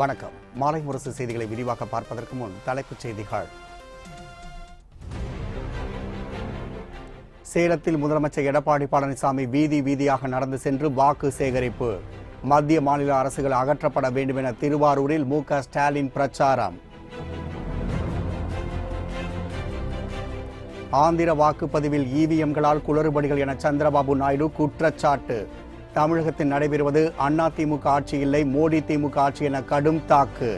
வணக்கம். மாலை முரசு செய்திகளை விரிவாக பார்ப்பதற்கு முன் தலைப்புச் செய்திகள். சேலத்தில் முதலமைச்சர் எடப்பாடி பழனிசாமி வீதி வீதியாக நடந்து சென்று வாக்கு சேகரிப்பு. மத்திய மாநில அரசுகள் அகற்றப்பட வேண்டும் என திருவாரூரில் மு.க. ஸ்டாலின் பிரச்சாரம். ஆந்திர வாக்குப்பதிவில் இவிஎம்களால் குளறுபடிகள் என சந்திரபாபு நாயுடு குற்றச்சாட்டு. தமிழகத்தில் நடைபெறுவது அதிமுக ஆட்சி இல்லை, மோடி திமுக ஆட்சி என கடும் தாக்கு.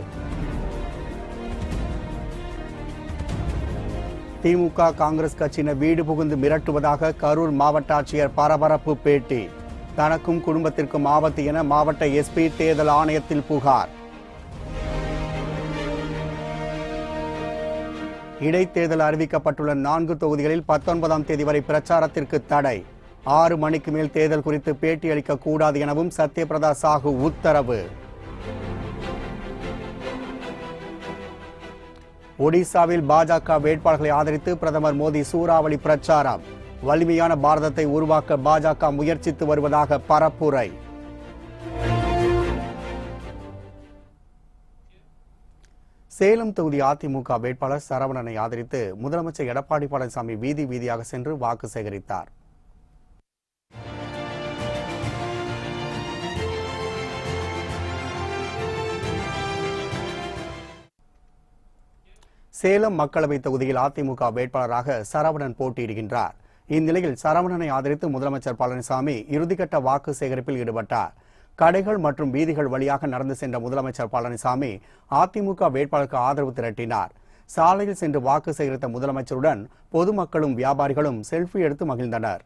திமுக காங்கிரஸ் கட்சியினர் வீடு புகுந்து மிரட்டுவதாக கரூர் மாவட்ட ஆட்சியர் பரபரப்பு பேட்டி. தனக்கும் குடும்பத்திற்கும் ஆபத்து என மாவட்ட எஸ்பி தேர்தல் ஆணையத்தில் புகார். இடைத்தேர்தல் அறிவிக்கப்பட்டுள்ள 4 தொகுதிகளில் 19ஆம் தேதி வரை பிரச்சாரத்திற்கு தடை. 6 மணிக்கு மேல் தேர்தல் குறித்து பேட்டி அளிக்க கூடாது எனவும் சத்யபிரதா சாஹூ உத்தரவு. ஒடிசாவில் பாஜக வேட்பாளர்களை ஆதரித்து பிரதமர் மோடி சூறாவளி பிரச்சாரம். வலிமையான பாரதத்தை உருவாக்க பாஜக முயற்சித்து வருவதாக பரப்புரை. சேலம் தொகுதி அதிமுக வேட்பாளர் சரவணனை ஆதரித்து முதலமைச்சர் எடப்பாடி பழனிசாமி வீதி வீதியாக சென்று வாக்கு சேகரித்தார். சேலம் மக்களவை தொகுதியில் அதிமுக வேட்பாளராக சரவணன் போட்டியிடுகின்றார். இந்நிலையில் சரவணனை ஆதரித்து முதலமைச்சர் பழனிசாமி இறுதிக்கட்ட வாக்கு சேகரிப்பில் ஈடுபட்டார். கடைகள் மற்றும் வீதிகள் வழியாக நடந்து சென்ற முதலமைச்சர் பழனிசாமி அதிமுக வேட்பாளருக்கு ஆதரவு திரட்டினார். சாலையில் சென்று வாக்கு சேகரித்த முதலமைச்சருடன் பொதுமக்களும் வியாபாரிகளும் செல்ஃபி எடுத்து மகிழ்ந்தனர்.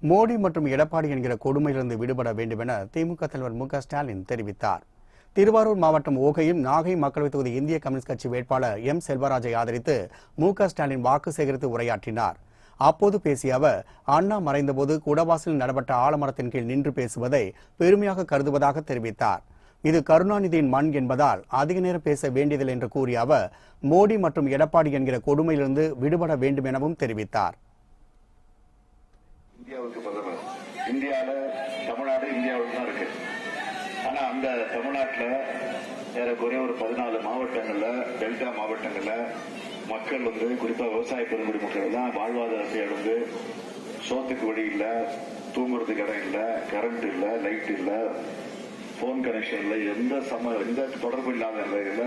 மோடி மற்றும் எடப்பாடி என்கிற கொடுமையிலிருந்து விடுபட வேண்டும் என திமுக தலைவர் மு.க. ஸ்டாலின் தெரிவித்தார். திருவாரூர் மாவட்டம் ஓகையில் நாகை மக்களவைத் தொகுதி இந்திய கம்யூனிஸ்ட் கட்சி வேட்பாளர் எம். செல்வராஜை ஆதரித்து மு.க. ஸ்டாலின் வாக்கு சேகரித்து உரையாற்றினார். அப்போது பேசிய அவர், அண்ணா மறைந்தபோது குடவாசலில் நடப்பட்ட ஆலமரத்தின் கீழ் நின்று பேசுவதை பெருமையாக கருதுவதாக தெரிவித்தார். இது கருணாநிதியின் மண் என்பதால் அதிக நேரம் பேச வேண்டியதில்லை என்று கூறிய அவர், மோடி மற்றும் எடப்பாடி என்கிற கொடுமையிலிருந்து விடுபட வேண்டும் எனவும் தெரிவித்தார். இந்தியாவுக்கு பிரதமர் இந்தியாவில் தமிழ்நாடு இந்தியாவுக்கு தான் இருக்கு. ஆனா அந்த தமிழ்நாட்டில் ஏறக்குறைய ஒரு 14 மாவட்டங்கள்ல டெல்டா மாவட்டங்கள்ல மக்கள் குறிப்பா விவசாய பெருங்குடி மக்கள் எல்லாம் வாழ்வாதாரத்தை இழந்து சோத்துக்கு வழி இல்ல, தூங்குறதுக்கு இடம் இல்ல, கரண்ட் இல்ல, லைட் இல்ல, போன் கனெக்ஷன் இல்ல, எந்த தொடர்பு இல்லாத நிலையில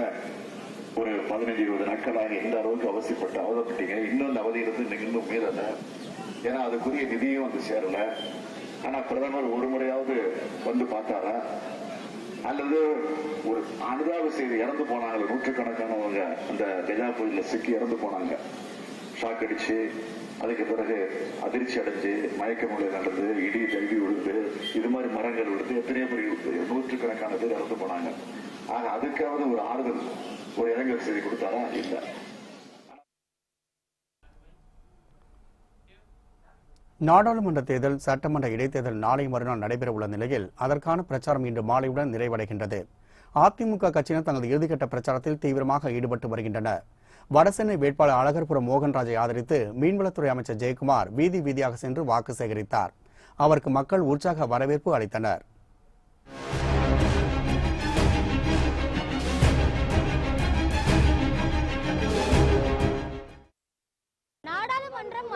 ஒரு 15-20 நாட்களாக எந்த அளவுக்கு அவதிப்பட்டீங்க. இன்னும் அந்த அவதியிலிருந்து இன்னும் மீறல. ஏன்னா அதுக்குரிய நிதியும் சேரல. ஆனா பிரதமர் ஒரு முறையாவது பார்த்தாரா? அல்லது ஒரு அனுதாப செய்தி இறந்து போனாங்க, நூற்றுக்கணக்கானவங்க அந்த கஜா புயல்ல சிக்கி இறந்து போனாங்க. ஷாக் அடிச்சு அதுக்கு பிறகு அதிர்ச்சி அடைஞ்சு மயக்க நிலை நடந்து இடி தழுவி விழுந்து இது மாதிரி மரங்கள் விழுந்து எத்தனையோ பேர் நூற்றுக்கணக்கான பேர் இறந்து போனாங்க. ஆக அதுக்காவது ஒரு ஆறுதல், ஒரு இரங்கல் செய்தி கொடுத்தாரா? இல்லை. நாடாளுமன்ற தேர்தல், சட்டமன்ற இடைத்தேர்தல் நாளை மறுநாள் நடைபெறவுள்ள நிலையில் அதற்கான பிரச்சாரம் இன்று மாலையுடன் நிறைவடைகின்றது. அதிமுக கட்சியினர் தங்களது இறுதிக்கட்ட பிரச்சாரத்தில் தீவிரமாக ஈடுபட்டு வருகின்றனர். வடசென்னை வேட்பாளர் அழகர்புரம் மோகன்ராஜை ஆதரித்து மீன்வளத்துறை அமைச்சர் ஜெயக்குமார் வீதி வீதியாக சென்று வாக்கு சேகரித்தார். அவருக்கு மக்கள் உற்சாக வரவேற்பு அளித்தனர்.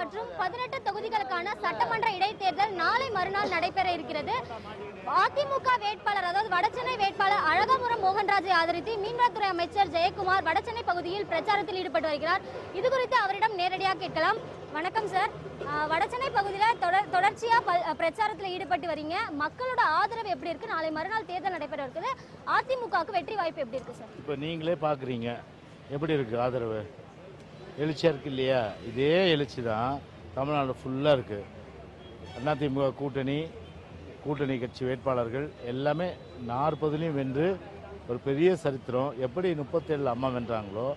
மற்றும் 18 தொகுதிகளுக்கான சட்டமன்ற இடைத்தேர்தல் நாளை மறுநாள் நடைபெற இருக்கிறது. அதிமுக வேட்பாளர், அதாவது வடசென்னை வேட்பாளர் அழகர்புரம் மோகன்ராஜை ஆதரித்து மீன்வளத்துறை அமைச்சர் ஜெயக்குமார் வடசென்னை பகுதியில் பிரச்சாரத்தில் ஈடுபட்டு வருகிறார். இது குறித்து அவரிடம் நேரடியாக கேட்கலாம். வணக்கம் சார். வடசென்னை பகுதியில் தொடர்ச்சியா பிரச்சாரத்தில் ஈடுபட்டு வரீங்க. மக்களோட ஆதரவு எப்படி இருக்கு? நாளை மறுநாள் தேர்தல் நடைபெற இருக்குது. அதிமுகவுக்கு வெற்றி வாய்ப்பு எப்படி இருக்கு சார்? இப்போ நீங்களே பார்க்குறீங்க எப்படி இருக்கு ஆதரவு, எழுச்சியாக இருக்கு இல்லையா? இதே எழுச்சி தான் தமிழ்நாடு ஃபுல்லாக இருக்குது. அதிமுக கூட்டணி கட்சி வேட்பாளர்கள் எல்லாமே 40லையும் வென்று ஒரு பெரிய சரித்திரம். எப்படி 37 அம்மா வென்றாங்களோ,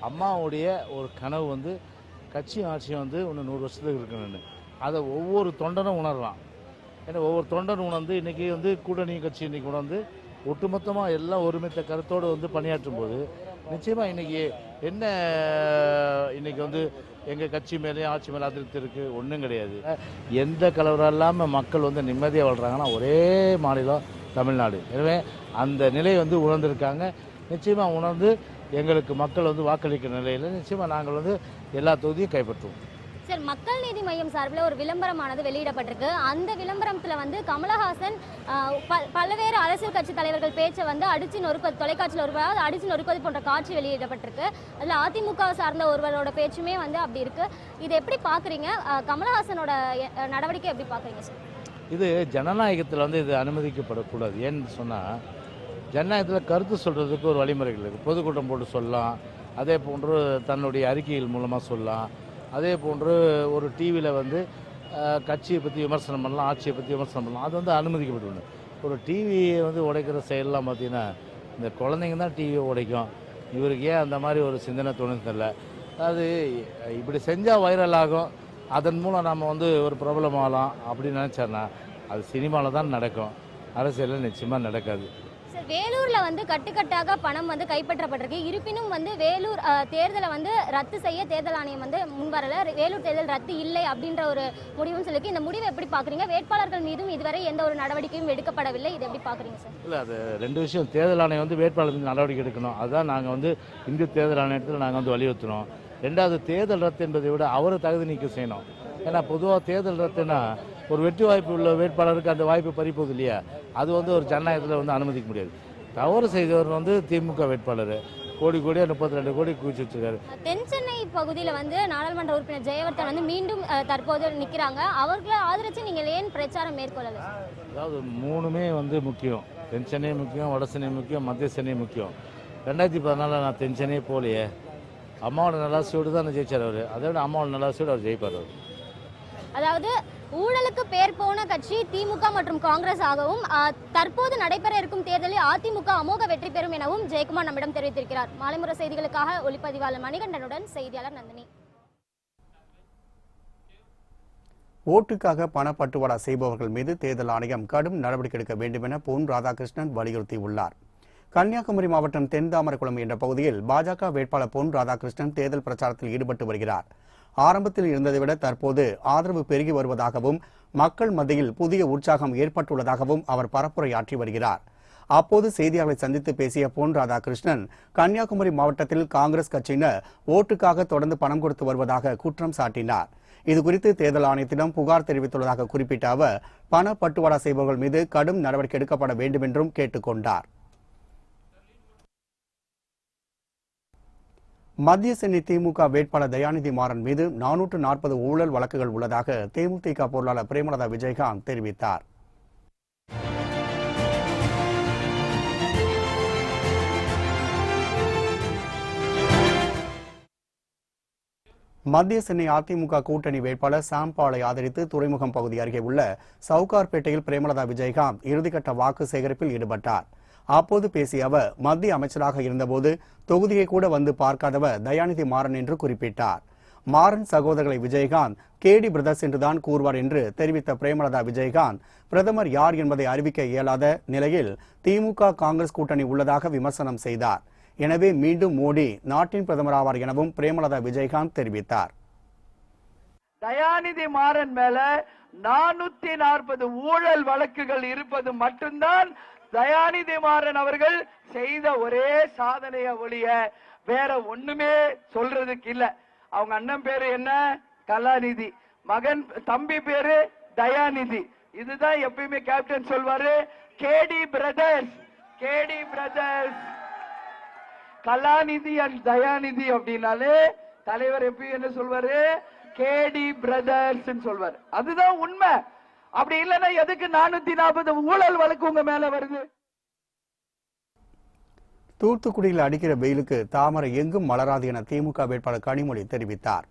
அம்மாவுடைய ஒரு கனவு வந்து கட்சியும் ஆட்சியும் வந்து இன்னும் 100 வருஷத்துக்கு இருக்கணும்னு அதை ஒவ்வொரு தொண்டனும் உணரலாம். ஏன்னா ஒவ்வொரு தொண்டனும் உணர்ந்து இன்றைக்கி வந்து கூட்டணி கட்சி இன்றைக்கி உணர்ந்து ஒட்டுமொத்தமாக எல்லாம் ஒருமித்த கருத்தோடு வந்து பணியாற்றும் போது நிச்சயமாக இன்றைக்கி என்ன இன்றைக்கி வந்து எங்கள் கட்சி மேலே ஆட்சி மேலே அதிருப்தி இருக்குது ஒன்றும் கிடையாது. எந்த கலவரம் இல்லாமல் மக்கள் வந்து நிம்மதியாக வாழ்கிறாங்கன்னா ஒரே மாநிலம் தமிழ்நாடு. எனவே அந்த நிலையை வந்து உணர்ந்திருக்காங்க. நிச்சயமாக உணர்ந்து எங்களுக்கு மக்கள் வந்து வாக்களிக்கிற நிலையில் நிச்சயமாக நாங்கள் வந்து எல்லா தொகுதியும் கைப்பற்றுவோம். சார், மக்கள் நீதி மையம் சார்பில் ஒரு விளம்பரமானது வெளியிடப்பட்டிருக்கு. அந்த விளம்பரத்தில் வந்து கமலஹாசன் பல்வேறு அரசியல் கட்சி தலைவர்கள் பேச்சை வந்து அடிச்சு நொறுப்பது, தொலைக்காட்சியில் ஒருவராக அடிச்சு நொறுப்பது போன்ற காட்சி வெளியிடப்பட்டிருக்கு. அதில் அதிமுக சார்ந்த ஒருவரோட பேச்சுமே வந்து அப்படி இருக்கு. இதை எப்படி பார்க்குறீங்க? கமலஹாசனோட நடவடிக்கை எப்படி பார்க்குறீங்க சார்? இது ஜனநாயகத்தில் வந்து இது அனுமதிக்கப்படக்கூடாது. ஏன்னு சொன்னால் ஜனநாயகத்தில் கருத்து சொல்கிறதுக்கு ஒரு வழிமுறைகள் இருக்குது. பொதுக்கூட்டம் போட்டு சொல்லலாம், அதே போன்று தன்னுடைய அறிக்கைகள் மூலமாக சொல்லலாம், அதே போன்று ஒரு டிவியில் வந்து கட்சியை பற்றி விமர்சனம் பண்ணலாம், ஆட்சியை பற்றி விமர்சனம் பண்ணலாம். அது வந்து அனுமதிக்கப்பட்டு ஒரு டிவியை வந்து உடைக்கிற செயல்லாம் பார்த்திங்கன்னா இந்த குழந்தைங்க தான் டிவியை உடைக்கும். இவருக்கு ஏன் அந்த மாதிரி ஒரு சிந்தனை தோணுதில்ல. அதாவது இப்படி செஞ்சால் வைரல் ஆகும், அதன் மூலம் நம்ம வந்து ஒரு பிரபலம் ஆகலாம் அப்படின்னு நினச்சாருன்னா அது சினிமாவில் தான் நடக்கும், அரசியலில் நிச்சயமாக நடக்காது. சார், வேலூரில் வந்து கட்டுக்கட்டாக பணம் வந்து கைப்பற்றப்பட்டிருக்கு. இருப்பினும் வந்து வேலூர் தேர்தலை வந்து ரத்து செய்ய தேர்தல் ஆணையம் வந்து முன்வரல. வேலூர் தேர்தல் ரத்து இல்லை அப்படின்ற ஒரு முடிவும் சொல்லிருக்கு. இந்த முடிவை எப்படி பார்க்குறீங்க? வேட்பாளர்கள் மீதும் இதுவரை எந்த ஒரு நடவடிக்கையும் எடுக்கப்படவில்லை. இதை எப்படி பார்க்குறீங்க சார்? இல்லை, அது ரெண்டு விஷயம். தேர்தல் ஆணையம் வந்து வேட்பாளர் மீது நடவடிக்கை எடுக்கணும். அதுதான் நாங்கள் வந்து இந்திய தேர்தல் ஆணையத்தில் நாங்கள் வந்து வலியுறுத்தினோம். ரெண்டாவது, தேர்தல் ரத்து என்பதை விட அவரை தகுதி நீக்கம் செய்யணும். ஏன்னா பொதுவாக தேர்தல் ரத்துனா ஒரு வெற்றி வாய்ப்பு உள்ள வேட்பாளருக்கு அந்த வாய்ப்பு பறிப்போகுது இல்லையா? அது வந்து ஒரு ஜனநாயகத்தில் வந்து அனுமதிக்க முடியாது. தவறு செய்தவர் வந்து திமுக வேட்பாளர் கோடியாக 32 கோடி குவிச்சு வச்சிருக்காரு. தென் சென்னை பகுதியில் வந்து நாடாளுமன்ற உறுப்பினர் ஜெயவர்தன் வந்து மீண்டும் தற்போது நிற்கிறாங்க. அவர்களை ஆதரித்து நீங்கள் ஏன் பிரச்சாரம் மேற்கொள்ளலை? அதாவது மூணுமே வந்து முக்கியம். தென் சென்னை முக்கியம், வட சென்னை முக்கியம், மத்திய சென்னை முக்கியம். 2014 நான் தென் சென்னையே போகலையே. அம்மாவோட நல்லாசியோடு தான் ஜெயிச்சார் அவர். அதை விட அம்மாவோட நல்லாசியோடு அவர் ஜெயிப்பார். அவர் அதாவது ஊழலுக்கு பேர் போன கட்சி திமுக மற்றும் காங்கிரஸ் ஆகவும் தற்போது நடைபெற இருக்கும் தேர்தலில் அதிமுக அமோக வெற்றி பெறும் எனவும் ஜெயக்குமார் நம்மிடம் தெரிவித்திருக்கிறார். மாலைமுறை செய்திகளுக்காக ஒளிப்பதிவாளர் மணிகண்டனுடன் செய்தியாளர் நந்தினி. ஓட்டுக்காக பணப்பட்டுவாடா செய்பவர்கள் மீது தேர்தல் ஆணையம் கடும் நடவடிக்கை எடுக்க வேண்டும் என பொன் ராதாகிருஷ்ணன் வலியுறுத்தியுள்ளார். கன்னியாகுமரி மாவட்டம் தென்தாமரைக்குளம் என்ற பகுதியில் பாஜக வேட்பாளர் பொன் ராதாகிருஷ்ணன் தேர்தல் பிரச்சாரத்தில் ஈடுபட்டு வருகிறார். ஆரம்பத்தில் இருந்ததை விட தற்போது ஆதரவு பெருகி வருவதாகவும் மக்கள் மத்தியில் புதிய உற்சாகம் ஏற்பட்டுள்ளதாகவும் அவர் பரப்புரையாற்றி வருகிறார். அப்போது செய்தியாளர்களை சந்தித்து பேசிய பொன் ராதாகிருஷ்ணன் கன்னியாகுமரி மாவட்டத்தில் காங்கிரஸ் கட்சியினர் ஓட்டுக்காக தொடர்ந்து பணம் கொடுத்து வருவதாக குற்றம் சாட்டினார். இதுகுறித்து தேர்தல் ஆணையத்திடம் புகார் தெரிவித்துள்ளதாக குறிப்பிட்ட அவர் பணப்பட்டுவாடா செய்பவர்கள் மீது கடும் நடவடிக்கை எடுக்கப்பட வேண்டும் என்றும் கேட்டுக்கொண்டார். மத்திய சென்னை திமுக வேட்பாளர் தயாநிதி மாறன் மீது 440 ஊழல் வழக்குகள் உள்ளதாக தேமுதிக பொருளாளர் பிரேமலதா விஜயகாந்த் தெரிவித்தார். மத்திய சென்னை அதிமுக கூட்டணி வேட்பாளர் சாம் பாலை ஆதரித்து துறைமுகம் பகுதி அருகே உள்ள சவுகார்பேட்டையில் பிரேமலதா விஜயகாந்த் இறுதிக்கட்ட வாக்கு சேகரிப்பில் ஈடுபட்டார். அப்போது பேசிய அவர் மத்திய அமைச்சராக இருந்தபோது தொகுதியை கூட வந்து பார்க்காதவர் தயாநிதி மாறன் என்று குறிப்பிட்டார். மாறன் சகோதரர்களை விஜயகாந்த் கேடி பிரதர்ஸ் என்றுதான் கூறுவார் என்று தெரிவித்த பிரேமலதா விஜயகாந்த் பிரதமர் யார் என்பதை அறிவிக்க இயலாத நிலையில் திமுக காங்கிரஸ் கூட்டணி உள்ளதாக விமர்சனம் செய்தார். எனவே மீண்டும் மோடி நாட்டின் பிரதமராவார் எனவும் பிரேமலதா விஜயகாந்த் தெரிவித்தார். தயாநிதி மாறன் மேல 440 ஊழல் வழக்குகள் இருப்பது மட்டும்தான் தயாநிதி மாறன் அவர்கள் செய்த ஒரே சாதனைய ஒழிய வேற ஒண்ணுமே சொல்றதுக்கு இல்ல. அவங்க அண்ணன் பேரு என்ன? கலாநிதி. மகன் தம்பி பேரு தயாநிதி. இதுதான் எப்பயுமே கேப்டன் சொல்வாரு, கேடி பிரதர்ஸ். கேடி பிரதர்ஸ், கலாநிதி அண்ட் தயாநிதி அப்படின்னாலே தலைவர் எப்பயும் என்ன சொல்வாரு? கேடி பிரதர்ஸ் சொல்வார். அதுதான் உண்மை. அப்படி இல்லைன்னா எதுக்கு 440 ஊழல் வழக்கு உங்க மேல வருது? தூத்துக்குடியில் அடிக்கிற வெயிலுக்கு தாமரை எங்கும் மலராது என திமுக வேட்பாளர் கனிமொழி தெரிவித்தார்.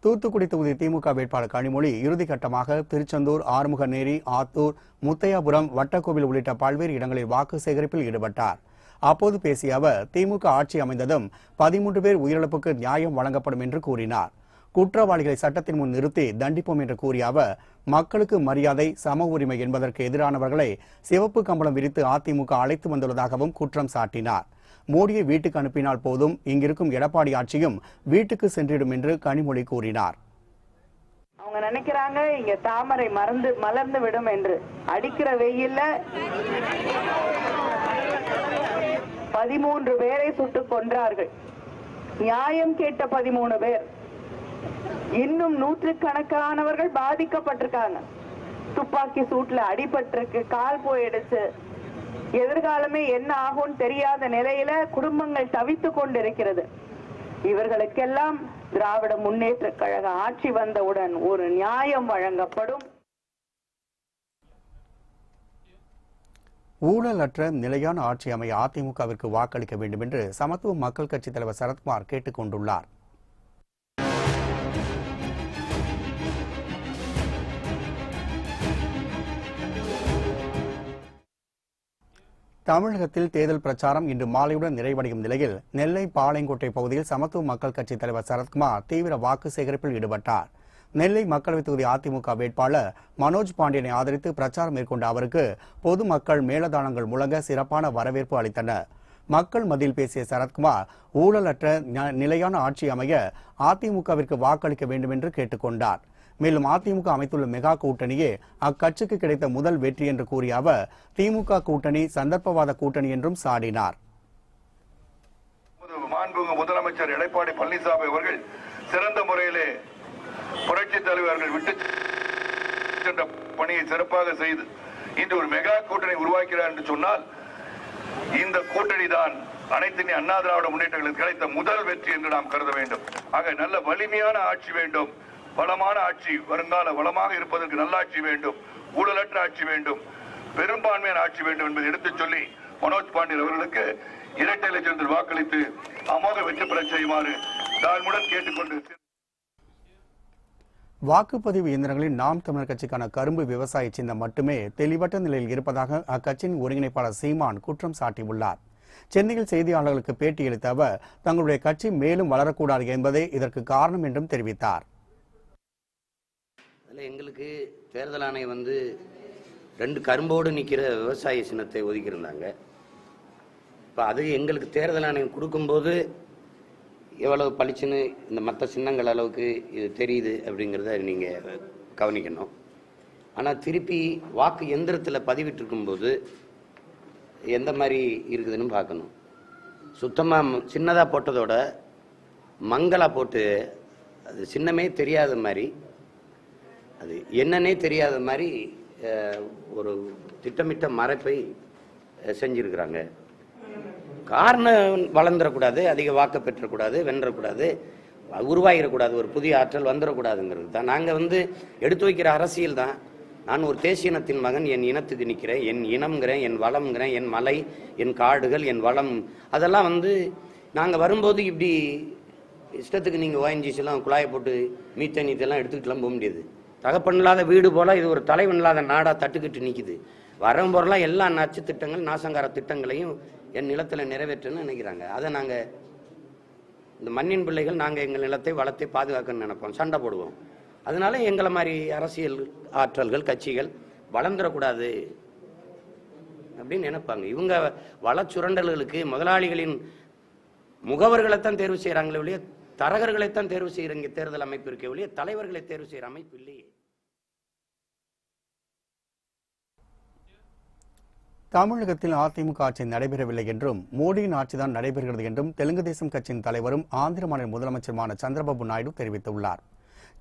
தூத்துக்குடி தொகுதி திமுக வேட்பாளர் கனிமொழி இறுதிக்கட்டமாக திருச்செந்தூர், ஆறுமுகநேரி, ஆத்தூர், முத்தையாபுரம், வட்டக்கோவில் உள்ளிட்ட பல்வேறு இடங்களில் வாக்கு சேகரிப்பில் ஈடுபட்டார். அப்போது பேசிய அவர், திமுக ஆட்சி அமைந்ததும் 13 பேர் உயிரிழப்புக்கு நியாயம் வழங்கப்படும் என்று கூறினார். குற்றவாளிகளை சட்டத்தின் முன் நிறுத்தி தண்டிப்போம் என்று கூறிய அவர், மக்களுக்கு மரியாதை, சம உரிமை என்பதற்கு எதிரானவர்களை சிவப்பு கம்பளம் விரித்து அதிமுக அழைத்து வந்துள்ளதாகவும் குற்றம் சாட்டினார். மோடியை வீட்டுக்கு அனுப்பினால் போதும், இங்கிருக்கும் எடப்பாடி ஆட்சியும் வீட்டுக்கு சென்றிடும் என்று கனிமொழி கூறினார். அவங்க நினைக்கிறாங்க இங்க தாமரை மலர்ந்து விடும் என்று. அடிக்கிற வெயில்ல 13 பேரை சுட்டுக் கொன்றார்கள். நியாயம் கேட்ட 13 பேர். இன்னும் நூற்றுக்கணக்கானவர்கள் பாதிக்கப்பட்டிருக்காங்க. துப்பாக்கி சூட்ல அடிபட்டிருக்கு, கால் போயிடுச்சு. எதிர்காலமே என்ன ஆகும் தெரியாத நிலையில குடும்பங்கள் தவித்துக் கொண்டிருக்கிறது. இவர்களுக்கெல்லாம் திராவிட முன்னேற்ற கழக ஆட்சி வந்தவுடன் ஒரு நியாயம் வழங்கப்படும். ஊழலற்ற நிலையான ஆட்சி அமைய அதிமுகவிற்கு வாக்களிக்க வேண்டும் என்று சமத்துவ மக்கள் கட்சித் தலைவர் சரத்குமார் கேட்டுக் கொண்டுள்ளார். தமிழகத்தில் தேர்தல் பிரச்சாரம் இன்று மாலையுடன் நிறைவடையும் நிலையில் நெல்லை பாளையங்கோட்டை பகுதியில் சமத்துவ மக்கள் கட்சித் தலைவர் சரத்குமார் தீவிர வாக்கு சேகரிப்பில் ஈடுபட்டார். நெல்லை மக்களவைத் தொகுதி அதிமுக வேட்பாளர் மனோஜ் பாண்டியனை ஆதரித்து பிரச்சாரம் மேற்கொண்ட அவருக்கு பொதுமக்கள் மேலதாளங்கள் முழங்க சிறப்பான வரவேற்பு அளித்தனர். மக்கள் மத்தியில் பேசிய சரத்குமார், ஊழலற்ற நிலையான ஆட்சி அமைய அதிமுகவிற்கு வாக்களிக்க வேண்டும் என்று கேட்டுக்கொண்டார். மேலும் அதிமுக அமைத்துள்ள மெகா கூட்டணியே அக்கட்சிக்கு கிடைத்த முதல் வெற்றி என்று கூறிய அவர், திமுக கூட்டணி சந்தர்ப்பவாத கூட்டணி என்றும் சாடினார். முதலமைச்சர் எடப்பாடி பழனிசாமி அவர்கள் சிறந்த முறையிலே புரட்சித் தலைவர்கள் விட்டு சென்ற பணியை சிறப்பாக செய்து இன்று ஒரு மெகா கூட்டணி உருவாக்கிறார் என்று சொன்னால், இந்த கூட்டணி தான் அனைத்து இந்திய அண்ணா திராவிட முன்னேற்றங்களுக்கு கிடைத்த முதல் வெற்றி என்று நாம் கருத வேண்டும். ஆக நல்ல வலிமையான ஆட்சி வேண்டும், வளமான ஆட்சி, வருங்கால வளமாக இருப்பதற்கு நல்லாட்சி வேண்டும், ஊழலற்ற ஆட்சி வேண்டும், பெரும்பான்மையான ஆட்சி வேண்டும் என்பதை எடுத்துச் சொல்லி மனோஜ் பாண்டியன் அவர்களுக்கு இரட்டை லட்சத்தில் வாக்களித்து அமோக வெற்றி பெற செய்யுமாறு தாழ்மையுடன் கேட்டுக்கொண்டு, வாக்குப்பதிவு இயந்திரங்களில் நாம் தமிழர் கட்சிக்கான கரும்பு விவசாய சின்னம் மட்டுமே தெளிவற்ற நிலையில் இருப்பதாக அக்கட்சியின் ஒருங்கிணைப்பாளர் சீமான் குற்றம் சாட்டியுள்ளார். சென்னையில் செய்தியாளர்களுக்கு பேட்டியளித்த அவர், தங்களுடைய கட்சி மேலும் வளரக்கூடாது என்பதே இதற்கு காரணம் என்றும் தெரிவித்தார். எங்களுக்கு தேர்தல் ஆணையம் 2 கரும்போடு நிற்கிற விவசாய சின்னத்தை ஒதுக்கியிருந்தாங்க. இப்போ அது எங்களுக்கு தேர்தல் ஆணையம் கொடுக்கும்போது எவ்வளவு பளிச்சுன்னு இந்த மற்ற சின்னங்கள் அளவுக்கு இது தெரியுது அப்படிங்கிறத நீங்கள் கவனிக்கணும். ஆனால் திருப்பி வாக்கு எந்திரத்தில் பதிவிட்டிருக்கும்போது எந்த மாதிரி இருக்குதுன்னு பார்க்கணும். சுத்தமாக சின்னதாக போட்டதோட மங்கலாக போட்டு அது சின்னமே தெரியாத மாதிரி, அது என்னன்னே தெரியாத மாதிரி ஒரு திட்டமிட்ட மறைப்பை செஞ்சிருக்கிறாங்க. காரணம் வளர்ந்துடக்கூடாது, அதிக வாக்கு பெற்றக்கூடாது, வென்றக்கூடாது, உருவாகிடக்கூடாது, ஒரு புதிய ஆற்றல் வந்துடக்கூடாதுங்கிறது தான். நாங்கள் எடுத்து வைக்கிற அரசியல் தான். நான் ஒரு தேசிய இனத்தின் மகன், என் இனத்துக்கு நிற்கிறேன், என் இனம்ங்கிறேன், என் வளம்ங்கிறேன், என் மலை, என் காடுகள், என் வளம், அதெல்லாம் நாங்கள் வரும்போது இப்படி இஷ்டத்துக்கு நீங்கள் ஓஎன்ஜிசிலாம் குழாயை போட்டு மீத்தேன் இதெல்லாம் எடுத்துக்கிட்டுலாம் போக முடியாது. தகப்பன் இல்லாத வீடு போல் இது ஒரு தலைவன் இல்லாத நாடாக தட்டுக்கிட்டு நிற்கிது. வரம்போரெல்லாம் எல்லா நச்சு திட்டங்கள், நாசங்கார திட்டங்களையும் என் நிலத்தில் நிறைவேற்றுன்னு நினைக்கிறாங்க. அதை நாங்கள் இந்த மண்ணின் பிள்ளைகள், நாங்கள் எங்கள் நிலத்தை வளத்தை பாதுகாக்கணும்னு நினைப்போம், சண்டை போடுவோம். அதனால எங்களை மாதிரி அரசியல் ஆற்றல்கள், கட்சிகள் வளர்ந்துடக்கூடாது அப்படின்னு நினைப்பாங்க. இவங்க வளச்சுரண்டல்களுக்கு முதலாளிகளின் முகவர்களைத்தான் தேர்வு செய்கிறாங்களே ஒழிய தரகர்களைத்தான் தேர்வு செய்கிற இங்கே தேர்தல் அமைப்பு இருக்கே ஒழிய தலைவர்களை தேர்வு செய்கிற அமைப்பு இல்லையே. தமிழகத்தில் அதிமுக ஆட்சி நடைபெறவில்லை என்றும் மோடியின் ஆட்சிதான் நடைபெறுகிறது என்றும் தெலுங்கு தேசம் கட்சியின் தலைவரும் ஆந்திர மாநில முதலமைச்சருமான சந்திரபாபு நாயுடு தெரிவித்துள்ளார்.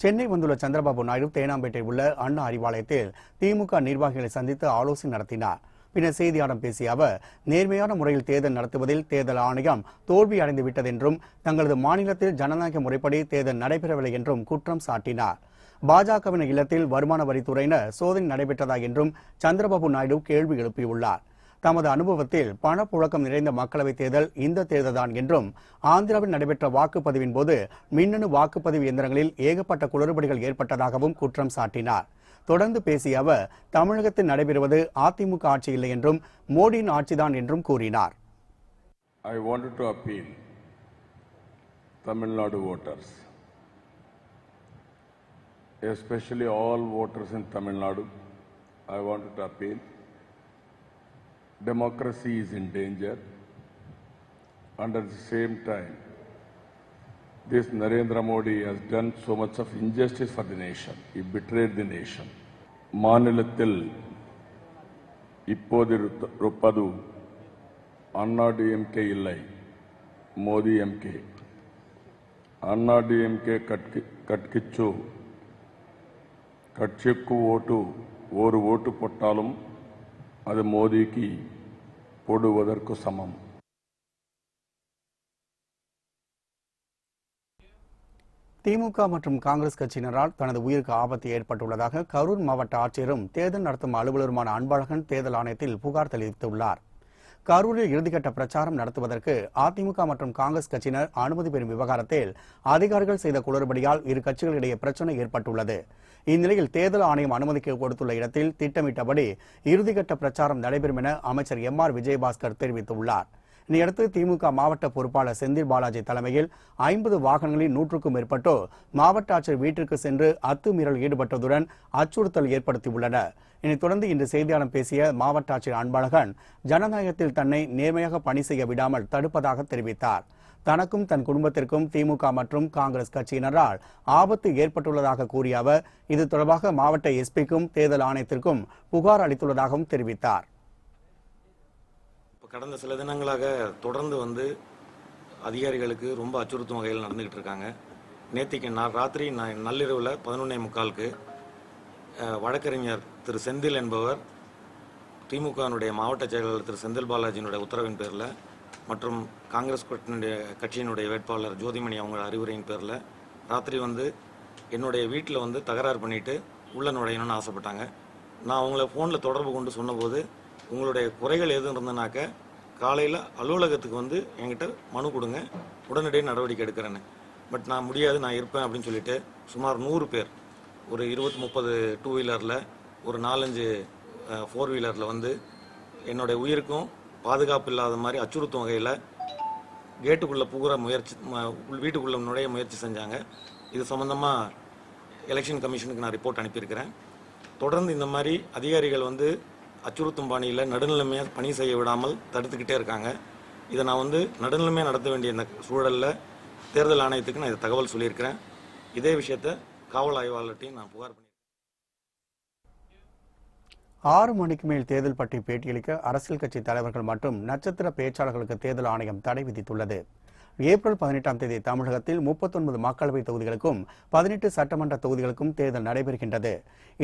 சென்னை வந்துள்ள சந்திரபாபு நாயுடு தேனாம்பேட்டை உள்ள அண்ணா அறிவாலயத்தில் திமுக நிர்வாகிகளை சந்தித்து ஆலோசனை நடத்தினார். பின்னர் செய்தியாளர்களிடம் பேசிய அவர் நேர்மையான முறையில் தேர்தல் நடத்துவதில் தேர்தல் ஆணையம் தோல்வி அடைந்து விட்டதென்றும் தங்களது மாநிலத்தில் ஜனநாயக முறைப்படி தேர்தல் நடைபெறவில்லை என்றும் குற்றம் சாட்டினார். பாஜகவின் இல்லத்தில் வருமான வரித்துறையினர் சோதனை நடைபெற்றதா என்றும் சந்திரபாபு நாயுடு கேள்வி எழுப்பியுள்ளார். தமது அனுபவத்தில் பணப்புழக்கம் நிறைந்த மக்களவைத் தேர்தல் இந்த தேர்தல்தான் என்றும் ஆந்திராவில் நடைபெற்ற வாக்குப்பதிவின் போது மின்னணு வாக்குப்பதிவு இயந்திரங்களில் ஏகப்பட்ட குளறுபடிகள் ஏற்பட்டதாகவும் குற்றம் சாட்டினார். தொடர்ந்து பேசிய அவர் தமிழகத்தில் நடைபெறுவது அதிமுக ஆட்சி இல்லை என்றும் மோடியின் ஆட்சிதான் என்றும் கூறினார். I wanted to appeal Tamil Nadu voters, especially all voters in Tamil Nadu. I wanted to appeal. Democracy is in danger, and at the same time, this Narendra Modi has done so much of injustice for the nation. He betrayed the nation. மாநிலத்தில் இப்போது இருப்பது அண்ணா DMK இல்லை, Modi MK. அண்ணா DMK கட்கிச்சு கட்சிக்கு ஒரு ஓட்டு போட்டாலும் அது மோடிக்கு போடுவதற்கு சமம். திமுக மற்றும் காங்கிரஸ் கட்சியினரால் தனது உயிருக்கு ஆபத்து ஏற்பட்டுள்ளதாக கரூர் மாவட்ட ஆட்சியரும் தேர்தல் நடத்தும் அலுவலருமான அன்பழகன் தேர்தல் ஆணையத்தில் புகார் தெரிவித்துள்ளார். கரூரில் இறுதிக்கட்ட பிரச்சாரம் நடத்துவதற்கு அதிமுக மற்றும் காங்கிரஸ் கட்சியினர் அனுமதி பெறும் விவகாரத்தில் அதிகாரிகள் செய்த குளறுபடியால் இரு கட்சிகளிடையே பிரச்சினை ஏற்பட்டுள்ளது. இந்நிலையில் தேர்தல் ஆணையம் அனுமதிக்கு கொடுத்துள்ள இடத்தில் திட்டமிட்டபடி இறுதிக்கட்ட பிரச்சாரம் நடைபெறும் என அமைச்சர் MR விஜயபாஸ்கர் தெரிவித்துள்ளார். இதையடுத்து திமுக மாவட்ட பொறுப்பாளர் செந்தில் பாலாஜி தலைமையில் 50 வாகனங்களில் 100க்கும் மேற்பட்டோர் மாவட்ட ஆட்சியர் வீட்டிற்கு சென்று அத்துமீறல் ஈடுபட்டதுடன் அச்சுறுத்தல் ஏற்படுத்தியுள்ளனர். இதனைத் தொடர்ந்து இன்று செய்தியாளர்களிடம் பேசிய மாவட்ட ஆட்சியர் அன்பழகன் ஜனநாயகத்தில் தன்னை நேர்மையாக பணி செய்ய விடாமல் தடுப்பதாக தெரிவித்தார். தனக்கும் தன் குடும்பத்திற்கும் திமுக மற்றும் காங்கிரஸ் கட்சியினரால் ஆபத்து ஏற்பட்டுள்ளதாக கூறிய அவர் இது தொடர்பாக மாவட்ட எஸ்பிக்கும் தேர்தல் ஆணையத்திற்கும் புகார் அளித்துள்ளதாகவும் தெரிவித்தார். கடந்த சில தினங்களாக தொடர்ந்து அதிகாரிகளுக்கு ரொம்ப அச்சுறுத்தும் வகையில் நடந்துகிட்டு இருக்காங்க. நேற்றுக்கு ராத்திரி நள்ளிரவில் 11:45க்கு வழக்கறிஞர் திரு செந்தில் என்பவர் திமுகவினுடைய மாவட்ட செயலாளர் திரு செந்தில் பாலாஜியினுடைய உத்தரவின் பேரில் மற்றும் காங்கிரஸ் கட்சியினுடைய வேட்பாளர் ஜோதிமணி அவங்க அறிவுரையின் பேரில் ராத்திரி என்னுடைய வீட்டில் தகராறு பண்ணிட்டு உள்ள நுழையணும்னு ஆசைப்பட்டாங்க. நான் அவங்கள ஃபோனில் தொடர்பு கொண்டு சொன்னபோது உங்களுடைய குறைகள் எதுவும் இருந்தனாக்க காலையில் அலுவலகத்துக்கு என்கிட்ட மனு கொடுங்க, உடனடியாக நடவடிக்கை எடுக்கிறேன்னு. பட் நான் முடியாது, நான் இருப்பேன் அப்படின்னு சொல்லிட்டு சுமார் 100 பேர் ஒரு 20-30 டூ வீலரில் ஒரு 4-5 ஃபோர் வீலரில் என்னுடைய உயிருக்கும் பாதுகாப்பு இல்லாத மாதிரி அச்சுறுத்தும் வகையில் கேட்டுக்குள்ளே புகுற முயற்சி, வீட்டுக்குள்ளே நுழைய முயற்சி செஞ்சாங்க. இது சம்மந்தமாக எலெக்ஷன் கமிஷனுக்கு நான் ரிப்போர்ட் அனுப்பியிருக்கிறேன். தொடர்ந்து இந்த மாதிரி அதிகாரிகள் அச்சுறுத்தும் பாணியில் நடுநிலைமையாக பணி செய்ய விடாமல் தடுத்துக்கிட்டே இருக்காங்க. இதை நான் நடுநிலைமையாக நடத்த வேண்டிய இந்த சூழலில் தேர்தல் ஆணையத்துக்கு நான் இதை தகவல் சொல்லியிருக்கிறேன். இதே விஷயத்தை காவல் ஆய்வாளர்கிட்டையும் நான் புகார் பண்ணியிருக்கேன். 6 மணிக்கு மேல் தேர்தல் பற்றி பேட்டியளிக்க அரசியல் கட்சி தலைவர்கள் மற்றும் நட்சத்திர பேச்சாளர்களுக்கு தேர்தல் ஆணையம் தடை விதித்துள்ளது. ஏப்ரல் 18ஆம் தேதி தமிழகத்தில் 39 மக்களவை தொகுதிகளுக்கும் 18 சட்டமன்ற தொகுதிகளுக்கும் தேர்தல் நடைபெறுகின்றது.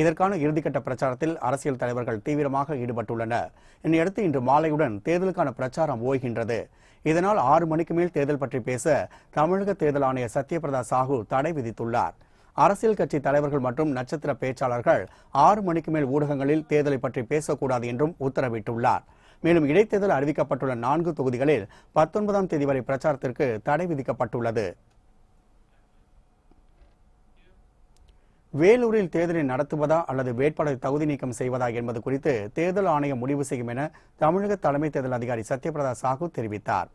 இதற்கான இறுதிக்கட்ட பிரச்சாரத்தில் அரசியல் தலைவர்கள் தீவிரமாக ஈடுபட்டுள்ளனர். இதனையடுத்து இன்று மாலையுடன் தேர்தலுக்கான பிரச்சாரம் ஓய்கின்றது. இதனால் 6 மணிக்கு மேல் தேர்தல் பற்றி பேச தமிழக தேர்தல் ஆணையர் சத்யபிரதா சாஹூ தடை விதித்துள்ளார். அரசியல் கட்சி தலைவர்கள் மற்றும் நட்சத்திர பேச்சாளர்கள் 6 மணிக்கு மேல் ஊடகங்களில் தேர்தலை பற்றி பேசக்கூடாது என்றும் உத்தரவிட்டுள்ளார். மேலும் இடைத்தேர்தல் அறிவிக்கப்பட்டுள்ள 4 தொகுதிகளில் 19ஆம் தேதி வரை பிரச்சாரத்திற்கு தடை விதிக்கப்பட்டுள்ளது. வேலூரில் தேர்தலை நடத்துவதா அல்லது வேட்பாளரை தகுதி நீக்கம் செய்வதா என்பது குறித்து தேர்தல் ஆணையம் முடிவு செய்யும் என தமிழக தலைமை தேர்தல் அதிகாரி சத்யபிரதா சாஹூ தெரிவித்தார்.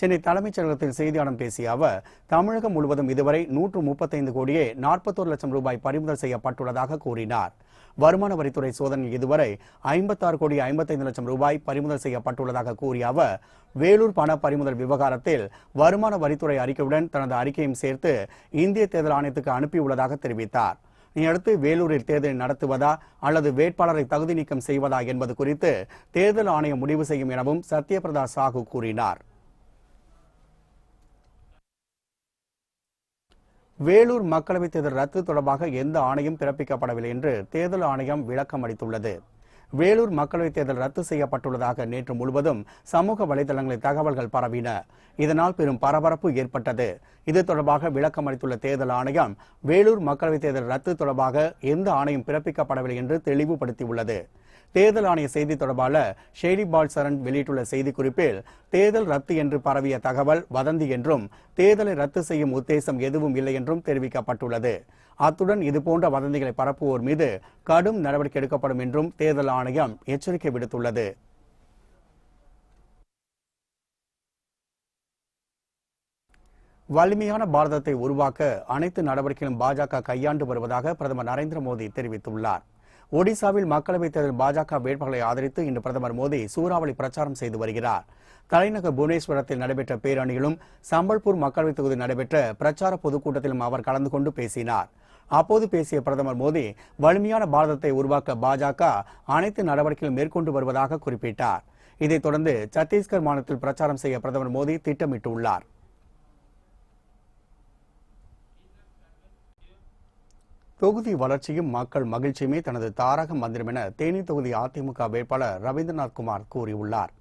சென்னை தலைமைச் செயலகத்தில் செய்தியாளர்களிடம் பேசிய அவர் தமிழகம் முழுவதும் இதுவரை 135 கோடியே 41 லட்சம் ரூபாய் பறிமுதல் செய்யப்பட்டுள்ளதாக கூறினார். வருமான வரித்துறை சோதனையில் இதுவரை 56 கோடி 55 லட்சம் ரூபாய் பறிமுதல் செய்யப்பட்டுள்ளதாக கூறிய அவர் வேலூர் பண பறிமுதல் விவகாரத்தில் வருமான வரித்துறை அறிக்கையுடன் தனது அறிக்கையும் சேர்த்து இந்திய தேர்தல் ஆணையத்துக்கு அனுப்பியுள்ளதாக தெரிவித்தார். இதையடுத்து வேலூரில் தேர்தலை நடத்துவதா அல்லது வேட்பாளரை தகுதி நீக்கம் செய்வதா என்பது குறித்து தேர்தல் ஆணையம் முடிவு செய்யும் எனவும் சத்யபிரதா சாஹூ கூறினார். வேலூர் மக்களவைத் தேர்தல் ரத்து தொடர்பாக எந்த ஆணையம் பிறப்பிக்கப்படவில்லை என்று தேர்தல் ஆணையம் விளக்கம் அளித்துள்ளது. வேலூர் மக்களவைத் தேர்தல் ரத்து செய்யப்பட்டுள்ளதாக நேற்று முழுவதும் சமூக வலைதளங்களில் தகவல்கள் பரவின. இதனால் பெரும் பரபரப்பு ஏற்பட்டது. இது தொடர்பாக விளக்கம் அளித்துள்ள தேர்தல் ஆணையம், வேலூர் மக்களவைத் தேர்தல் ரத்து தொடர்பாக எந்த ஆணையம் பிறப்பிக்கப்படவில்லை என்று தெளிவுபடுத்தியுள்ளது. தேர்தல் ஆணைய செய்தி தொடர்பாளர் ஷேரி பால் சரண் வெளியிட்டுள்ள செய்திக்குறிப்பில், தேர்தல் ரத்து என்று பரவிய தகவல் வதந்தி என்றும் தேர்தலை ரத்து செய்யும் உத்தேசம் எதுவும் இல்லை என்றும் தெரிவிக்கப்பட்டுள்ளது. அத்துடன் இதுபோன்ற வதந்திகளை பரப்புவோர் மீது கடும் நடவடிக்கை எடுக்கப்படும் என்றும் தேர்தல் ஆணையம் எச்சரிக்கை விடுத்துள்ளது. வலிமையான பாரதத்தை உருவாக்க அனைத்து நடவடிக்கைகளும் பாஜக கையாண்டு வருவதாக பிரதமர் நரேந்திர மோடி தெரிவித்துள்ளார். ஒடிசாவில் மக்களவைத் தேர்தல் பாஜக வேட்பாளரை ஆதரித்து இன்று பிரதமர் மோடி சூறாவளி பிரச்சாரம் செய்து வருகிறார். தலைநகர் புவனேஸ்வரத்தில் நடைபெற்ற பேரணியிலும் சம்பல்பூர் மக்களவைத் தொகுதியில் நடைபெற்ற பிரச்சார பொதுக்கூட்டத்திலும் அவர் கலந்து கொண்டு பேசினார். அப்போது பேசிய பிரதமர் மோடி, வலிமையான பாரதத்தை உருவாக்க பாஜக அனைத்து நடவடிக்கைகளும் மேற்கொண்டு வருவதாக குறிப்பிட்டார். இதைத் தொடர்ந்து சத்தீஸ்கர் மாநிலத்தில் பிரச்சாரம் செய்ய பிரதமர் மோடி திட்டமிட்டுள்ளார். தொகுதி வளர்ச்சியும் மக்கள் மகிழ்ச்சியுமே தனது தாரக மந்திரம் என தேனி தொகுதி அதிமுக வேட்பாளர் ரவீந்திரநாத் குமார் கூறியுள்ளார்.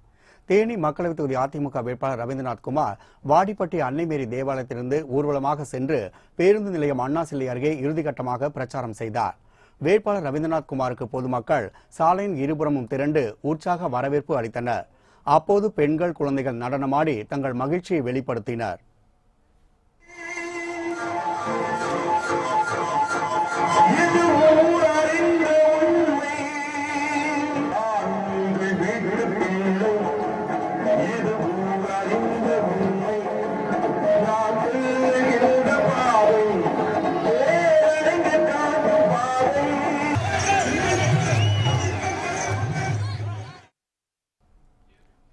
தேனி மக்களவைத் தொகுதி அதிமுக வேட்பாளர் ரவீந்திரநாத் குமார் வாடிப்பட்டி அன்னைமேரி தேவாலயத்திலிருந்து ஊர்வலமாக சென்று பேருந்து நிலையம் அண்ணா சிலை அருகே இறுதிக்கட்டமாக பிரச்சாரம் செய்தார். வேட்பாளர் ரவீந்திரநாத் குமாருக்கு பொதுமக்கள் சாலையின் இருபுறமும் திரண்டு உற்சாக வரவேற்பு அளித்தனர். அப்போது பெண்கள், குழந்தைகள் நடனமாடி தங்கள் மகிழ்ச்சியை வெளிப்படுத்தினர்.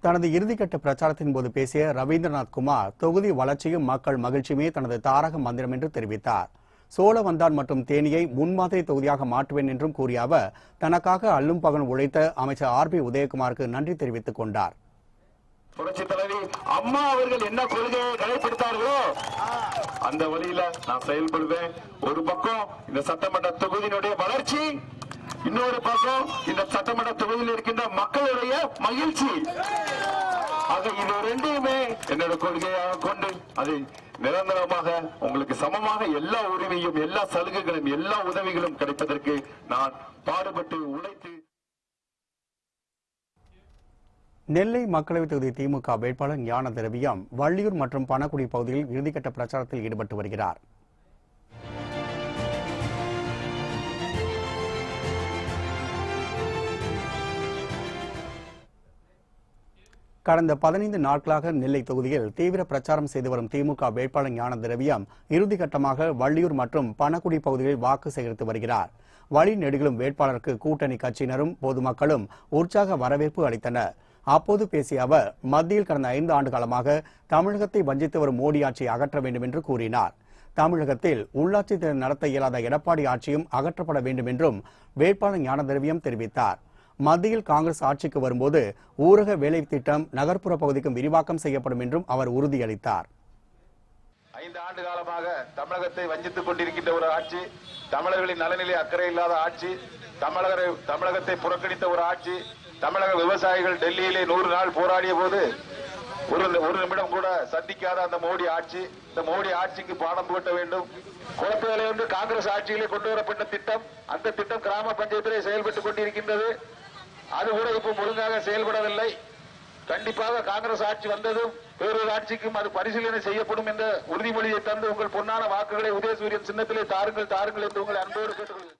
தனது இறுதிக்கட்ட பிரச்சாரத்தின் போது பேசிய ரவீந்திரநாத் குமார், தொகுதி வளர்ச்சியும் மக்கள் மகிழ்ச்சியுமே தனது தாரக மந்திரம் என்று தெரிவித்தார். சோழவந்தான் மற்றும் தேனியை முன்மாதிரி தொகுதியாக மாற்றுவேன் என்றும் கூறிய அவர், தனக்காக அல்லும் பகலும் உழைத்த அமைச்சர் RB உதயகுமாருக்கு நன்றி தெரிவித்துக் கொண்டார். புரட்சி தலைவி அம்மா அவர்கள் என்ன கொள்கையை கடைபிடித்தார்களோ அந்த வழியில நான் செயல்படுவேன். ஒரு பக்கம் இந்த சட்டமன்ற தொகுதியினுடைய வளர்ச்சி, இன்னொரு பக்கம் இந்த சட்டமன்ற தொகுதியில் இருக்கின்ற மக்களுடைய மகிழ்ச்சி. ஆக இது ரெண்டையுமே என்னோட கொள்கையாக கொண்டு அதை நிரந்தரமாக உங்களுக்கு சமமாக எல்லா உரிமையும், எல்லா சலுகைகளும், எல்லா உதவிகளும் கிடைப்பதற்கு நான் பாடுபட்டு உழைத்து. நெல்லை மக்களவைத் தொகுதி திமுக வேட்பாளர் ஞான திரவியம் வள்ளியூர் மற்றும் பணக்குடி பகுதியில் இறுதிக்கட்ட பிரச்சாரத்தில் ஈடுபட்டு வருகிறார். கடந்த 15 நாட்களாக நெல்லை தொகுதியில் தீவிர பிரச்சாரம் செய்து வரும் திமுக வேட்பாளர் ஞான திரவியம் இறுதிக்கட்டமாக வள்ளியூர் மற்றும் பணக்குடி பகுதிகளில் வாக்கு சேகரித்து வருகிறார். வழி நெடுகிலும் வேட்பாளருக்கு கூட்டணி கட்சியினரும் பொதுமக்களும் உற்சாக வரவேற்பு அளித்தனர். அப்போது பேசிய அவர், மத்தியில் கடந்த 5 ஆண்டு காலமாக தமிழகத்தை வஞ்சித்து வரும் மோடி ஆட்சியை அகற்ற வேண்டும் என்று கூறினார். தமிழகத்தில் உள்ளாட்சி தேர்தல் நடத்த இயலாத எடப்பாடி ஆட்சியும் அகற்றப்பட வேண்டும் என்றும் வேட்பாளர் ஞான திரவியம் தெரிவித்தார். மத்தியில் காங்கிரஸ் ஆட்சிக்கு வரும்போது ஊரக வேலை திட்டம் நகர்ப்புற பகுதிக்கும் விரிவாக்கம் செய்யப்படும் என்றும் அவர் உறுதியளித்தார். 5 ஆண்டு காலமாக தமிழகத்தை வஞ்சித்துக் கொண்டிருக்கின்ற ஒரு ஆட்சி, தமிழர்களின் நலனிலே அக்கறை இல்லாத ஆட்சி, தமிழகத்தை புறக்கணித்த ஒரு ஆட்சி, தமிழக விவசாயிகள் டெல்லியிலே 100 நாள் போராடிய போது ஒரு நிமிடம் கூட சந்திக்காத அந்த மோடி ஆட்சி, இந்த மோடி ஆட்சிக்கு பாடம் புகட்ட வேண்டும். குளத்துவேலை ஒன்று காங்கிரஸ் ஆட்சியிலே கொண்டு வரப்பட்ட திட்டம், அந்த திட்டம் கிராம பஞ்சாயத்திலே செயல்பட்டுக் கொண்டிருக்கின்றது. அது கூட இப்போ ஒழுங்காக செயல்படவில்லை. கண்டிப்பாக காங்கிரஸ் ஆட்சி வந்ததும் வேறொரு ஆட்சிக்கும் அது பரிசீலனை செய்யப்படும் என்ற உறுதிமொழியை தந்து உங்கள் பொன்னான வாக்குகளை உதயசூரியன் சின்னத்திலே தாருங்கள் என்று உங்களை அன்போடு கேட்டுக்கொள்கிறேன்.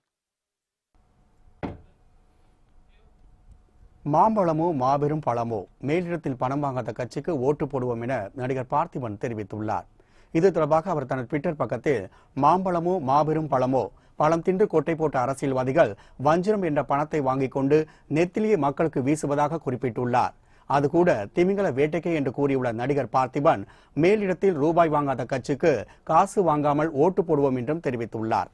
மாம்பழமோ மாபெரும் பழமோ, மேலிடத்தில் பணம் வாங்காத கட்சிக்கு ஓட்டு போடுவோம் என நடிகர் பார்த்திபன் தெரிவித்துள்ளார். இது தொடர்பாக அவர் தனது ட்விட்டர் பக்கத்தில், மாம்பழமோ மாபெரும் பழமோ, பழம் தின்று கொட்டை போட்ட அரசியல்வாதிகள் வஞ்சிரம் என்ற பணத்தை வாங்கிக் கொண்டு நெத்திலியை மக்களுக்கு வீசுவதாக குறிப்பிட்டுள்ளார். அது கூட திமிங்கல வேட்டைக்கே என்று கூறியுள்ள நடிகர் பார்த்திபன், மேலிடத்தில் ரூபாய் வாங்காத கட்சிக்கு காசு வாங்காமல் ஓட்டு போடுவோம் என்றும் தெரிவித்துள்ளார்.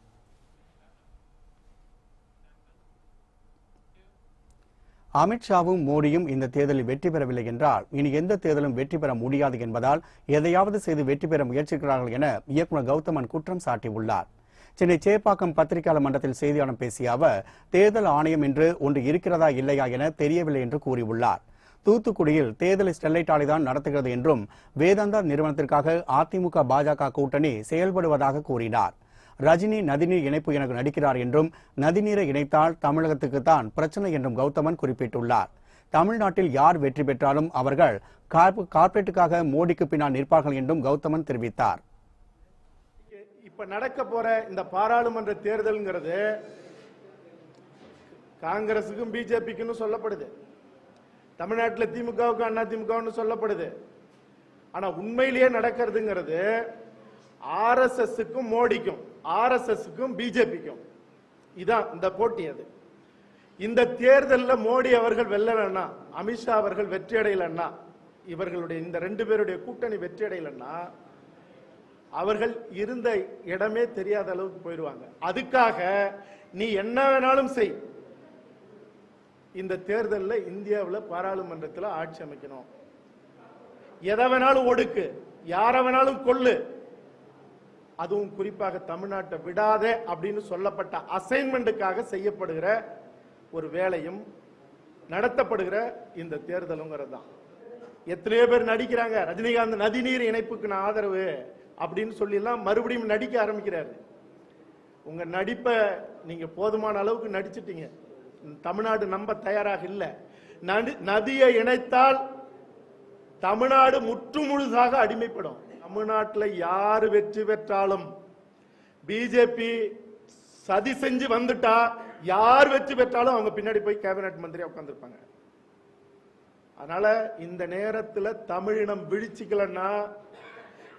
அமித்ஷாவும் மோடியும் இந்த தேர்தலில் வெற்றி பெறவில்லை என்றால் இனி எந்த தேர்தலும் வெற்றி பெற முடியாது என்பதால் எதையாவது செய்து வெற்றி பெற முயற்சிக்கிறார்கள் என இயக்குநர் கௌதமன் குற்றம் சாட்டியுள்ளார். சென்னை சேப்பாக்கம் பத்திரிகையாளர் மன்றத்தில் செய்தியாளர் பேசிய அவர், தேர்தல் ஆணையம் என்று ஒன்று இருக்கிறதா இல்லையா என தெரியவில்லை என்று கூறியுள்ளார். தூத்துக்குடியில் தேர்தலை ஸ்டெர்லைட் ஆலைதான் நடத்துகிறது என்றும் வேதாந்தா நிறுவனத்திற்காக அதிமுக பாஜக கூட்டணி செயல்படுவதாக கூறினார். ரஜினி நதிநீர் இணைப்பு எனக்கு நடிக்கிறார் என்றும் நதிநீரை இணைத்தால் தமிழகத்துக்கு தான் பிரச்சனை என்றும் கௌதமன் குறிப்பிட்டுள்ளார். தமிழ்நாட்டில் யார் வெற்றி பெற்றாலும் அவர்கள் கார்ப்பரேட்டுக்காக மோடிக்கு பின்னால் நிற்பார்கள் என்றும் கௌதமன் தெரிவித்தார். இப்ப நடக்க போற இந்த பாராளுமன்ற தேர்தல்ங்கிறது காங்கிரசுக்கும் பிஜேபிக்கும் சொல்லப்படுது, தமிழ்நாட்டில் திமுகவுக்கும் அண்ணா திமுக சொல்லப்படுது. ஆனா உண்மையிலேயே நடக்கிறதுங்கிறது ஆர்எஸ்எஸ்க்கும் மோடிக்கும், ஆர்எஸ்எஸ்க்கும் பிஜேபிக்கும் இதான் இந்த போட்டி. அது இந்த தேர்தலில் மோடி அவர்கள் வெல்லலன்னா, அமித்ஷா அவர்கள் வெற்றி அடையலன்னா, இவர்களுடைய இந்த 2 பேருடைய கூட்டணி வெற்றி அடையலன்னா அவர்கள் இருந்த இடமே தெரியாத அளவுக்கு போயிடுவாங்க. அதுக்காக நீ என்ன வேணாலும் செய், இந்த தேர்தலில் இந்தியாவில் பாராளுமன்றத்தில் ஆட்சி அமைக்கணும், எதை வேணாலும் ஒடுக்கு, யாரை வேணாலும் கொல்லு, அதுவும் குறிப்பாக தமிழ்நாட்டை விடாதே அப்படின்னு சொல்லப்பட்ட அசைன்மெண்ட்டுக்காக செய்யப்படுகிற ஒரு வேலையும் நடத்தப்படுகிற இந்த தேர்தலுங்கிறது தான். எத்தனையோ பேர் நடிக்கிறாங்க, ரஜினிகாந்த் நதிநீர் இணைப்புக்கு நான் ஆதரவு அப்படின்னு சொல்லிலாம் மறுபடியும் நடிக்க ஆரம்பிக்கிறாரு. உங்க நடிப்பை நீங்க போதுமான அளவுக்கு நடிச்சிட்டீங்க. தமிழ்நாடு நம்ப தயாராக இல்லை. நதியை இணைத்தால் தமிழ்நாடு முற்றுமுழுதாக அடிமைப்படும். தமிழ்நாட்டில் யாரு வெற்றி பெற்றாலும், பிஜேபி சதி செஞ்சு வந்துட்டா யார் வெற்றி பெற்றாலும் அவங்க பின்னாடி போய் கேபினட் மந்திரியா உட்கார்ந்துருப்பாங்க. அதனால இந்த நேரத்தில் தமிழினம் விழிச்சிக்கலன்னா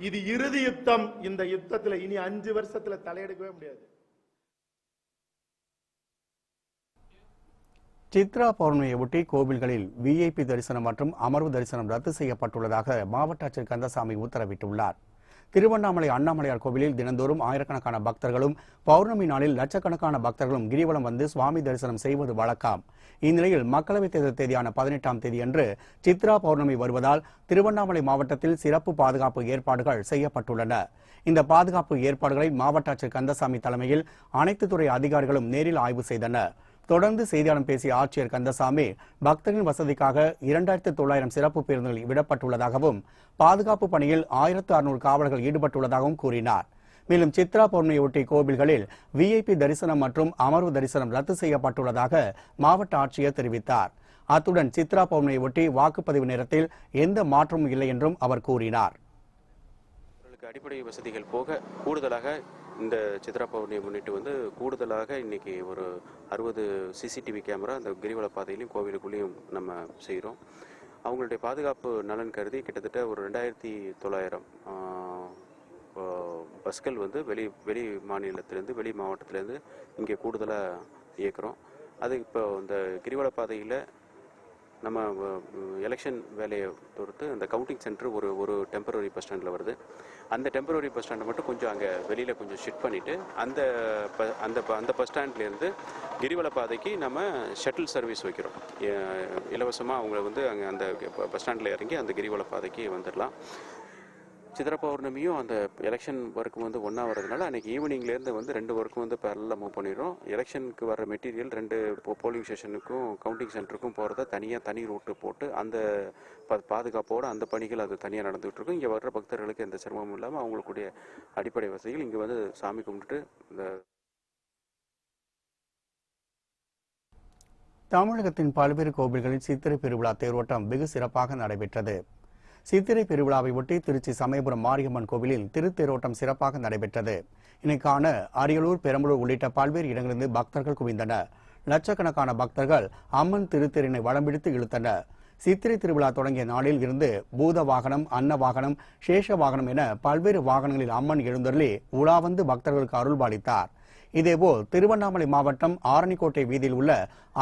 இது இறுதி யுத்தம். இந்த யுத்தத்தில் இனி 5 வருஷத்துல தலையெடுக்கவே முடியாது. சித்ரா பௌர்ணமியை ஒட்டி கோவில்களில் விஐபி தரிசனம் மற்றும் அமர்வு தரிசனம் ரத்து செய்யப்பட்டுள்ளதாக மாவட்ட ஆட்சியர் கந்தசாமி உத்தரவிட்டுள்ளார். திருவண்ணாமலை அண்ணாமலையார் கோவிலில் தினந்தோறும் ஆயிரக்கணக்கான பக்தர்களும் பௌர்ணமி நாளில் லட்சக்கணக்கான பக்தர்களும் கிரிவலம் வந்து சுவாமி தரிசனம் செய்வது வழக்கம். இந்நிலையில் மக்களவைத் தேர்தல் தேதியான 18ஆம் தேதியன்று சித்ரா பௌர்ணமி வருவதால் திருவண்ணாமலை மாவட்டத்தில் சிறப்பு பாதுகாப்பு ஏற்பாடுகள் செய்யப்பட்டுள்ளன. இந்த பாதுகாப்பு ஏற்பாடுகளை மாவட்ட ஆட்சியர் கந்தசாமி தலைமையில் அனைத்து துறை அதிகாரிகளும் நேரில் ஆய்வு செய்தனர். தொடர்ந்து செய்தியாளர் பேசிய ஆட்சியர் கந்தசாமி, பக்தர்களின் வசதிக்காக 2900 சிறப்பு பேருந்துகள் விடப்பட்டுள்ளதாகவும் பாதுகாப்பு பணியில் 1600 காவலர்கள் ஈடுபட்டுள்ளதாகவும் கூறினார். மேலும் சித்ரா பௌர்ணமியொட்டி கோவில்களில் விஐபி தரிசனம் மற்றும் அமர்வு தரிசனம் ரத்து செய்யப்பட்டுள்ளதாக மாவட்ட ஆட்சியர் தெரிவித்தார். அத்துடன் சித்ரா பௌர்ணமியொட்டி வாக்குப்பதிவு நேரத்தில் எந்த மாற்றமும் இல்லை என்றும் அவர் கூறினார். அடிப்படை வசதிகள் போக கூடுதலாக இந்த சித்ரா பௌர்ணமியை முன்னிட்டு கூடுதலாக இன்னைக்கு ஒரு 60 சிசிடிவி கேமரா அந்த கிரிவல பாதையிலையும் கோவிலுக்குள்ளேயும் நம்ம செய்கிறோம். அவங்களுடைய பாதுகாப்பு நலன் கருதி கிட்டத்தட்ட ஒரு 2900 பஸ்கள் வெளி மாநிலத்திலேருந்து வெளி மாவட்டத்திலேருந்து இங்கே கூடுதலாக இயக்குறோம். அது இப்போ இந்த கிரிவல பாதையில் நம்ம எலெக்ஷன் வேலையை பொறுத்து அந்த கவுண்டிங் சென்டர் ஒரு டெம்பரரி பஸ் ஸ்டாண்டில் வருது. அந்த டெம்பரரி பஸ் ஸ்டாண்டை மட்டும் கொஞ்சம் அங்கே வெளியில் கொஞ்சம் ஷிஃப்ட் பண்ணிவிட்டு அந்த பஸ் ஸ்டாண்ட்லேருந்து கிரிவல பாதைக்கு நம்ம ஷட்டில் சர்வீஸ் வைக்கிறோம். இலவசமாக அவங்க அங்கே அந்த பஸ் ஸ்டாண்டில் இறங்கி அந்த கிரிவல பாதைக்கு வந்துடலாம். சித்ரா பௌர்ணமியும் அந்த எலெக்ஷன் ஒர்க் ஒன்றா வரதுனால அன்றைக்கி ஈவினிங்லேருந்து 2 ஒர்க்கும் பேரலாக மூவ் பண்ணிடுறோம். எலெக்ஷனுக்கு வர மெட்டீரியல் 2 போலிங் ஸ்டேஷனுக்கும் கவுண்டிங் சென்டருக்கும் போகிறத தனி ரூட்டு போட்டு அந்த பாதுகாப்போடு அந்த பணிகள் அது தனியாக நடந்துகிட்டு இருக்கும். இங்கே வர்ற பக்தர்களுக்கு எந்த சிரமமும் இல்லாமல் அவங்களுக்குடைய அடிப்படை வசதிகள் இங்கே சாமி கும்பிட்டுட்டு இந்த தமிழகத்தின் பல்வேறு கோவில்களில் சித்திரை பெருவிழா தேரோட்டம் வெகு சிறப்பாக நடைபெற்றது. சித்திரை பெருவிழாவை ஒட்டி திருச்சி சமயபுரம் மாரியம்மன் கோவிலில் திருத்தேரோட்டம் சிறப்பாக நடைபெற்றது. இதற்கான அரியலூர், பெரம்பலூர் உள்ளிட்ட பல்வேறு இடங்களிலிருந்து பக்தர்கள் குவிந்தனர். லட்சக்கணக்கான பக்தர்கள் அம்மன் திருத்தேரினை வடம் பிடித்து இழுத்தனர். சித்திரை திருவிழா தொடங்கிய நாளில் இருந்து பூத வாகனம், அன்ன வாகனம், சேஷ வாகனம் என பல்வேறு வாகனங்களில் அம்மன் எழுந்தருளி உலா வந்து பக்தர்களுக்கு அருள்பாலித்தார். இதேபோல் திருவண்ணாமலை மாவட்டம் ஆரணிக்கோட்டை வீதியில் உள்ள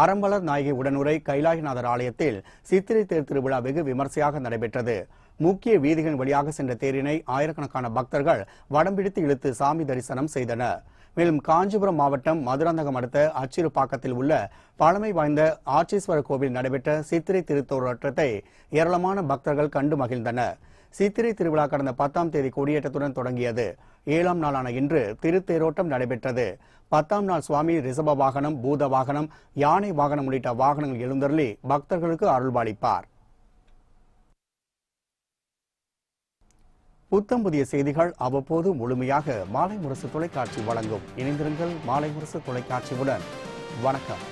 அறம்பலர் நாயகி உடனுரை கைலாயநாதர் ஆலயத்தில் சித்திரை தேர் திருவிழா வெகு விமர்சையாக நடைபெற்றது. முக்கிய வீதிகளின் வழியாக சென்ற தேரினை ஆயிரக்கணக்கான பக்தர்கள் வடம் பிடித்து இழுத்து சாமி தரிசனம் செய்தனர். மேலும் காஞ்சிபுரம் மாவட்டம் மதுராந்தகம் அடுத்த அச்சிறுபாக்கத்தில் உள்ள பழமை வாய்ந்த ஆட்சீஸ்வரர் கோவில் நடைபெற்ற சித்திரை திருத்தோற்றத்தை ஏராளமான பக்தர்கள் கண்டு மகிழ்ந்தனர். சித்திரை திருவிழா கடந்த 10ஆம் தேதி கொடியேற்றத்துடன் தொடங்கியது. 7ஆம் நாளான இன்று திருத்தேரோட்டம் நடைபெற்றது. 10ஆம் நாள் சுவாமி ரிஷப வாகனம், பூத வாகனம், யானை வாகனம் உள்ளிட்ட வாகனங்கள் எழுந்தருளி பக்தர்களுக்கு அருள்பாலிப்பார். புத்தம் புதிய செய்திகள் அவ்வப்போது முழுமையாக மாலை முரசு தொலைக்காட்சி வழங்கும். இணைந்திருங்கள் மாலை முரசு தொலைக்காட்சியுடன். வணக்கம்.